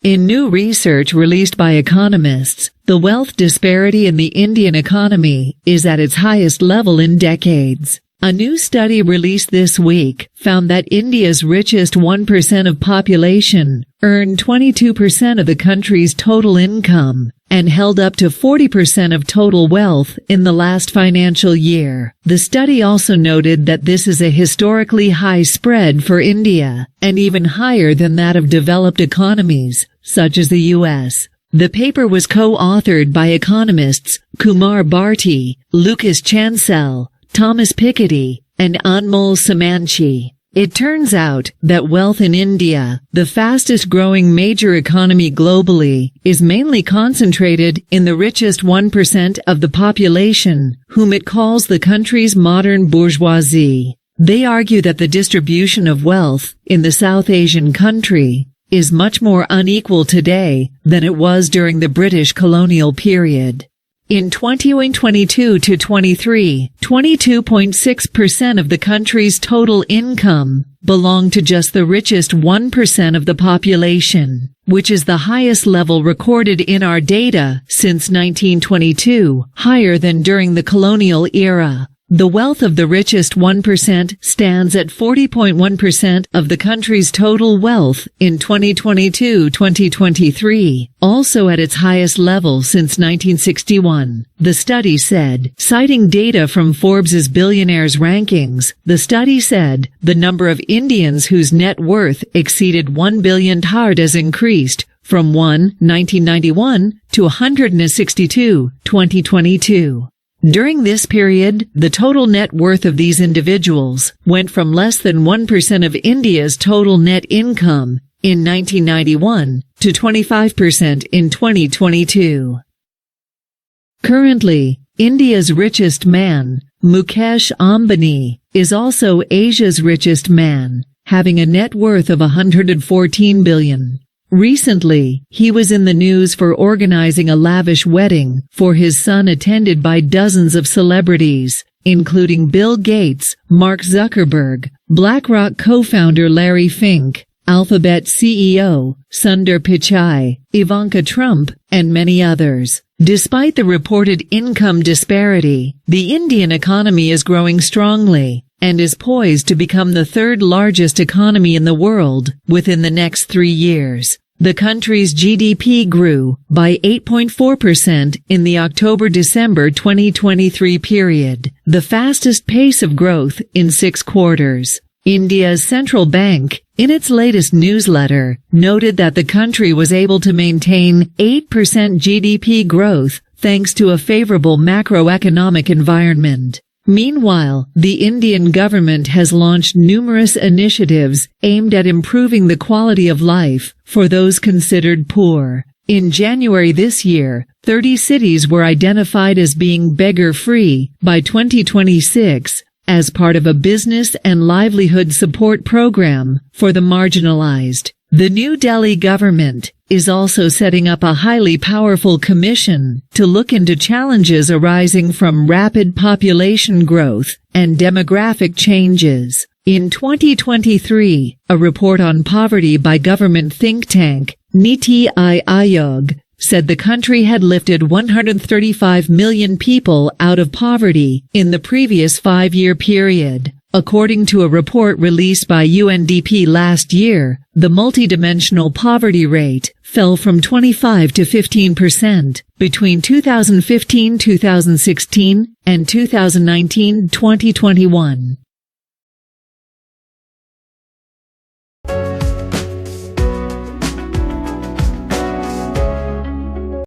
In new research released by economists, the wealth disparity in the Indian economy is at its highest level in decades. A new study released this week found that India's richest 1% of population earned 22% of the country's total income and held up to 40% of total wealth in the last financial year. The study also noted that this is a historically high spread for India, and even higher than that of developed economies, such as the U.S. The paper was co-authored by economists Kumar Bharti, Lucas Chancel, Thomas Piketty, and Anmol Samanchi. It turns out that wealth in India, the fastest-growing major economy globally, is mainly concentrated in the richest 1% of the population, whom it calls the country's modern bourgeoisie. They argue that the distribution of wealth in the South Asian country is much more unequal today than it was during the British colonial period. In 2022-23, 22.6% of the country's total income belonged to just the richest 1% of the population, which is the highest level recorded in our data since 1922, higher than during the colonial era. The wealth of the richest 1% stands at 40.1% of the country's total wealth in 2022-2023, also at its highest level since 1961, the study said. Citing data from Forbes's billionaires rankings, the study said the number of Indians whose net worth exceeded $1 billion has increased from 1991 to 162, 2022. During this period, the total net worth of these individuals went from less than 1% of India's total net income in 1991 to 25% in 2022. Currently, India's richest man, Mukesh Ambani, is also Asia's richest man, having a net worth of $114 billion. Recently, he was in the news for organizing a lavish wedding for his son attended by dozens of celebrities, including Bill Gates, Mark Zuckerberg, BlackRock co-founder Larry Fink, Alphabet CEO Sundar Pichai, Ivanka Trump, and many others. Despite the reported income disparity, the Indian economy is growing strongly and is poised to become the third largest economy in the world within the next 3 years. The country's GDP grew by 8.4% in the October-December 2023 period, the fastest pace of growth in 6 quarters. India's central bank, in its latest newsletter, noted that the country was able to maintain 8% GDP growth thanks to a favorable macroeconomic environment. Meanwhile, the Indian government has launched numerous initiatives aimed at improving the quality of life for those considered poor. In January this year, 30 cities were identified as being beggar-free by 2026 as part of a business and livelihood support program for the marginalized. The New Delhi government is also setting up a highly powerful commission to look into challenges arising from rapid population growth and demographic changes. In 2023, a report on poverty by government think tank Niti Aayog said the country had lifted 135 million people out of poverty in the previous 5-year period. According to a report released by UNDP last year, the multidimensional poverty rate fell from 25 to 15% between 2015-2016 and 2019-2021.